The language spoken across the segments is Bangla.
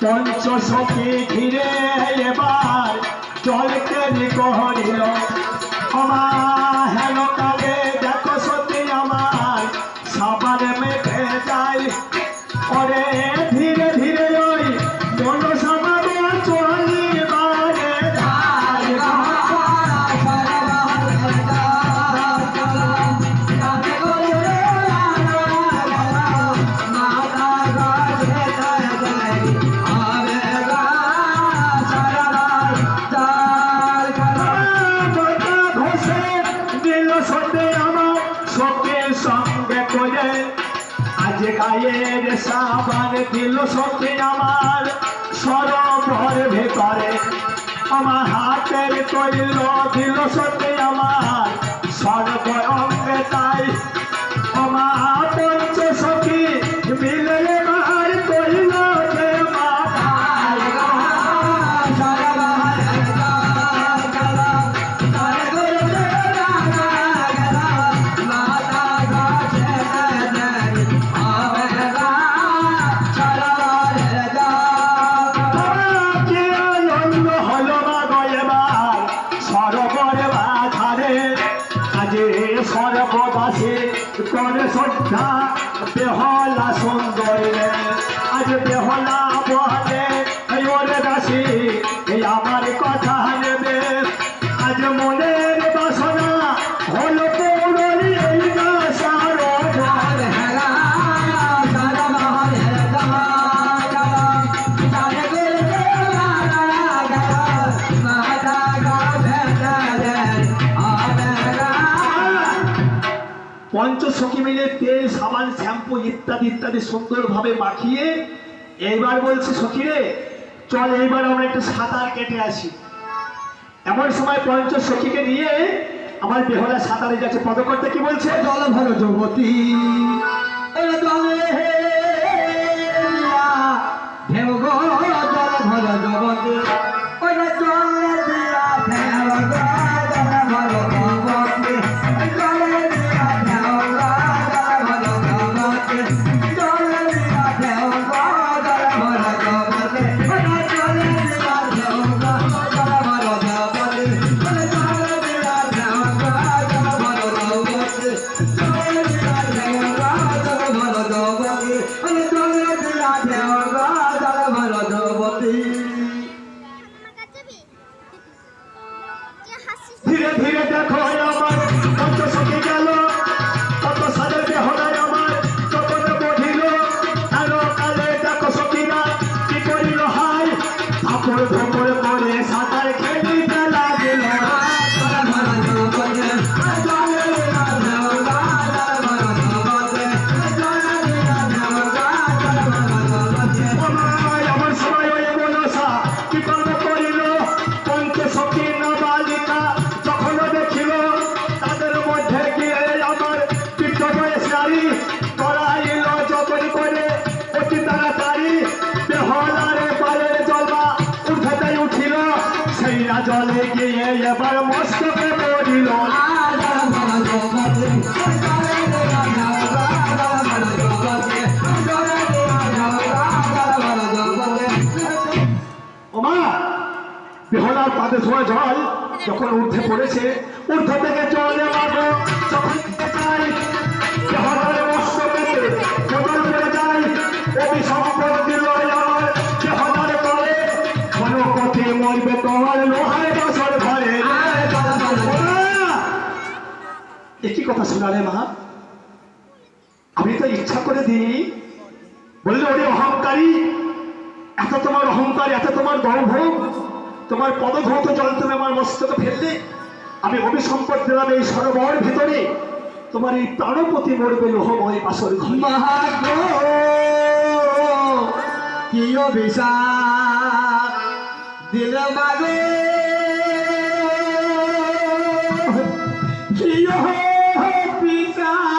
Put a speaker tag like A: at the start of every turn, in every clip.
A: পঞ্চসখী ঘিরে এবার জলকে নিকহরিল আমার হেন কালে দেখো সত্যি আমার সাবান মেঘে যায় ওরে ধীরে ধীরে ওই মন সমাবে চলিবারে গায়ের সাবান দিল সত্যি আমার সরোবর ভেতরে আমার হাতের তৈল দিল সত্যি আমার সরোবর অঙ্গে তাই আমার পঞ্চসখী মিলে আমার তৈল যে সর্বদাসে করে শ্রদ্ধা বেহলা সুন্দর আজ বেহলা বলে ওরে দাসী এই আমার কথা নেবে আজ মনের বাসনা হলো পৌরী এই সার পঞ্চসখী মিলে তেল সাবান শ্যাম্পু ইত্যাদি ইত্যাদি সুন্দরভাবে মাখিয়ে এইবার বলছে সখী রে চল এইবার আমরা একটু সাঁতার কেটে আসি এমন সময় পঞ্চসখীকে নিয়ে আমার বেহলা সাঁতারে যাচ্ছে পদ করতে কি বলছে জল ভর যুবতী ধীরে ধীরে দেখো আমার পঞ্চসখী গেল কত সাদের বেহলায় আমার যখন বধিল আরো কালে দেখো সখীরা কি করিল হায় ঠাকুর ধোপর করে সাঁতার খেলিতে লাগিল আমার সময় ওই মনসা কি কর্ম করিল পঞ্চসখী নাবালিকা জলে গিয়ে এবার মস্তকে পড়িল বেহলার পাতে ছোঁয়া জল যখন ঊর্ধ্বে পড়েছে ঊর্ধ্ব থেকে জলে মাগো যখন বেহলার মস্তকে জল পড়ে যায় অভিসম্পদ দিল আমার বেহলার করে কোনো পথে মরবে তোমার লোহার বছর ঘরে একই কথা শোনালে মা আমি তো ইচ্ছা করে দিই বললে ওরে অহংকারী এত তোমার অহংকার এত তোমার দম্ভ তোমার পদধৌত জল তুমি আমার মস্তকে ফেললে আমি অভিসম্পদ দিলাম এই সরোবর ভিতরে তোমার এই প্রাণপতি মরবে লোহময় বাসর ঘরে
B: কি অভিশাপ দিল মাগে কি অভিশাপ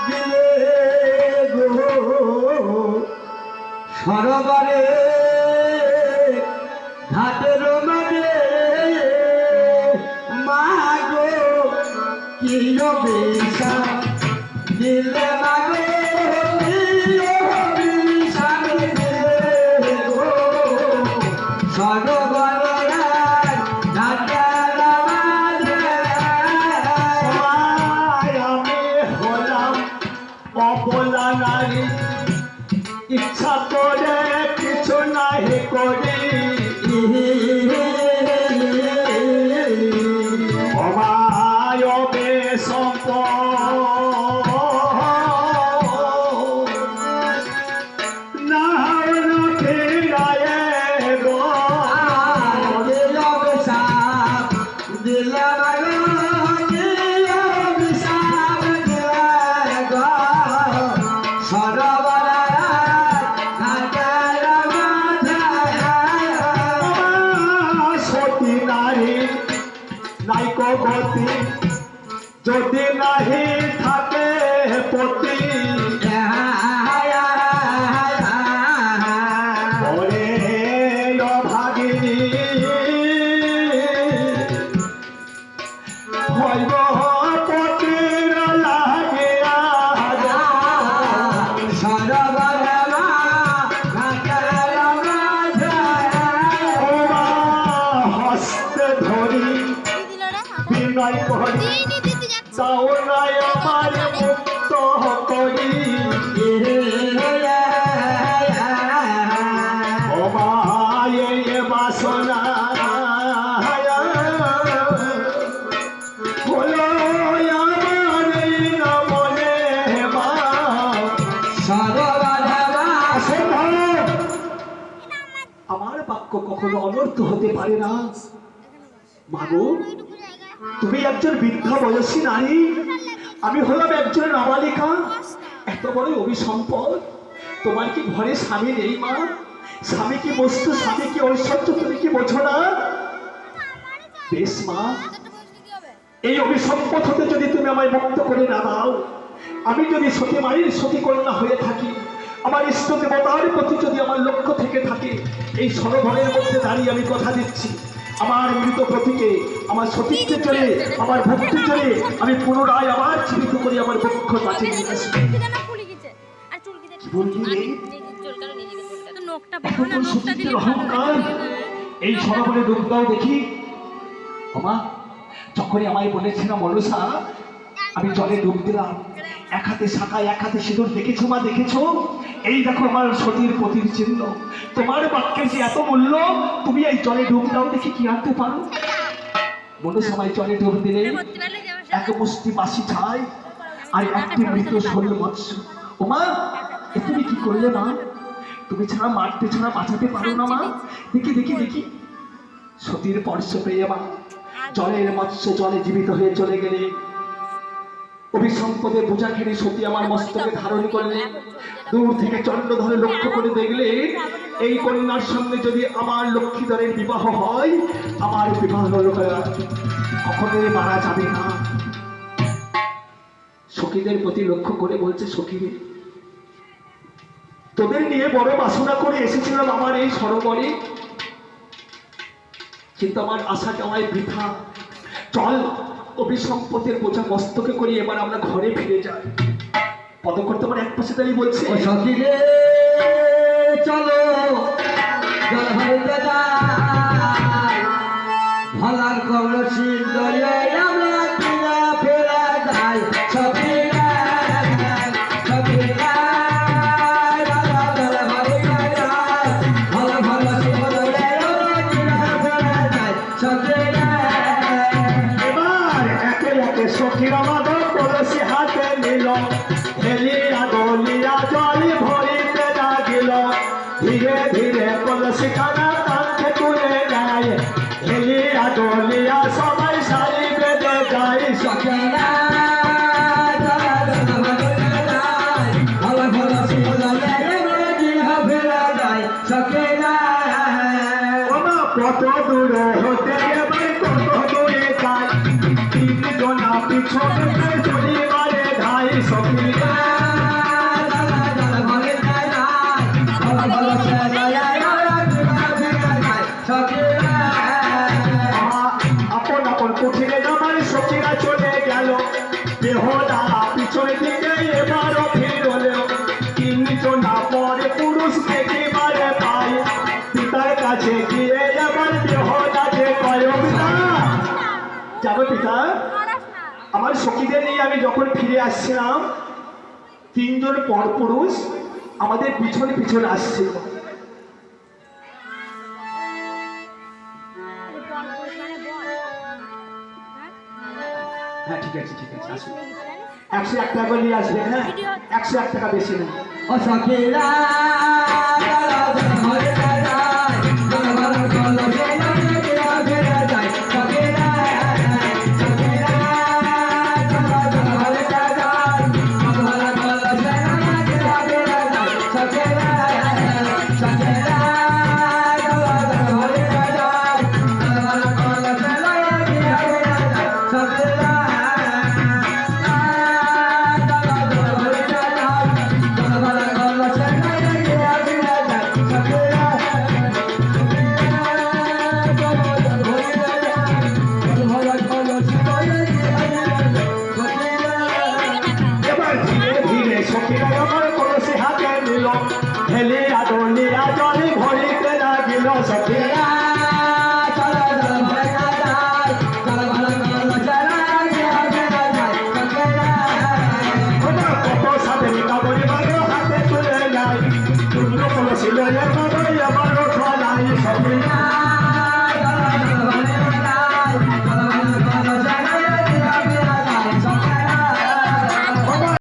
B: দিলে সরোবরে ঘাটের মানে মাগো কি বেশা দিলে মাগো
A: অবলা নারী ইচ্ছা করে কিছু নাহি করি অবায়বে সম্পদ না রাখে গায়ে গো সতী নারী নাইকো গতি যদি নাহি থাকে পতি ওরে অভাগিনী হইব পতির লাগিয়া হস্তে ধরি বিনয় করি তাও নাই আমার মুক্ত করি অবায়ে বাসনা হলো আমার এই নমনে মা আমার বাক্য কখনো অনর্থ হতে পারে না মাগো তুমি একজন বৃদ্ধ বয়সী নারী আমি হলাম একজন নাবালিকা এত বড় অভিসম্পদ তোমার কি ঘরে স্বামী নেই মা স্বামী কি বস্তু স্বামী কি ঐশ্বর্য তুমি কি বোঝো না বেশ মা এই অভিসম্পদ হতে যদি তুমি আমায় মুক্ত করে না দাও আমি যদি সতী মায়ের সতী কন্যা হয়ে থাকি আমার ইষ্ট দেবতার প্রতি যদি আমার লক্ষ্য থেকে থাকে এই সরোবরের মধ্যে দাঁড়িয়ে আমি কথা দিচ্ছি আমার মৃত প্রতীকে আমার সতীত্বের চলে আমার ভক্তি চলে আমি পুনরায় আবার জীবিত করে আমার বক্ষ কাছে নিয়ে আসবো অহংকার এই সরোবরে ডুব দাও দেখি বাবা যখনই আমায় বলেছিল মনসা আমি জলে ডুব দিলাম এক হাতে শাখা এক হাতে সিঁদুর দেখেছো মা দেখেছো এই দেখো আমার সতীর পতির চিহ্ন তোমার বাক্যের যে এত মূল্য তুমি এই জলে ডুব দাও দেখি কি আনতে পারো মনসা আমায় জলে ডুব দিলে এক মুষ্টি বাসি ছাই আর একটি মৃত শরীর মৎস্য ও মা এ তুমি কি করলে মা তুমি ছাড়া মারতে ছাড়া বাঁচাতে পারো না মা দেখি দেখি দেখি সতীর স্পর্শ পেয়ে মা জলের মৎস্য জলে জীবিত হয়ে চলে গেলে অভিসম্পদের বোঝা খেলে সতী আমার মস্তকে ধারণ করলে দূর থেকে চন্দ্রধরে লক্ষ্য করে দেখলে এই কন্যার সঙ্গে যদি আমার লক্ষ্মীধরের বিবাহ হয় আমার বিবাহ কখনোই মারা যাবে না সখীদের প্রতি লক্ষ্য করে বলছে সখী তোদের নিয়ে বড় বাসনা করে এসেছিলাম আমার এই সরোবরে কিন্তু আমার আশাটা আমায় বৃথা চল অভিসম্পদের বোঝা মস্তকে করি এবার আমরা ঘরে ফিরে যাই পদকর্তা আমার এক পাশে দাঁড়িয়ে বলছে
B: সখী রে চলো জল ভরিতে যাই ভলার কলসি লয়ে আমরা কিনা ফেরা যাই সখী রে সখী রে
A: সখীরা মাধব কলসি হাতে নিল হেলিয়া গলিয়া জল ভরিতে লাগিল ধীরে ধীরে কলসি খানা কাঁধে তুলে যায় হেলিয়া গলিয়া সবাই সারি বেঁধে যায়
B: সখীরা
A: কত দূরে হতে এবার কত দূরে যায় তিনজনা পিছনে চলি মারে ধাই সখী সখীদের নিয়ে আমি যখন ফিরে আসছিলাম, তিনজন পরপুরুষ আমাদের পিছনে পিছনে আসছিল। হ্যাঁ ঠিক আছে ঠিক আছে, আসুন। 101 টাকা করে নিয়ে আসবেন। হ্যাঁ 101 টাকা বেশি না।
B: ও সখীরা চলো জল ভরিতে যাই, জল ভরা কলসে নামিয়া ফিরে যাই। সখীরা সখীরা চলো জল ভরিতে যাই, জল ভরা কলসে নামিয়া ফিরে যাই। সখীরা সখীরা চলো জল ভরিতে যাই, জল ভরা কলসে নামিয়া ফিরে যাই। সখীরা
A: এবার ধীরে ধীরে সখীরা আমার কলসি হাতে নিল, ঢেলে আদলিয়া জলে ভরিতে লাগিল। সখীরা আমার কত সাথে কাবরি বারো হাতে তুলে নাই, তুল্য কলসি লইয়া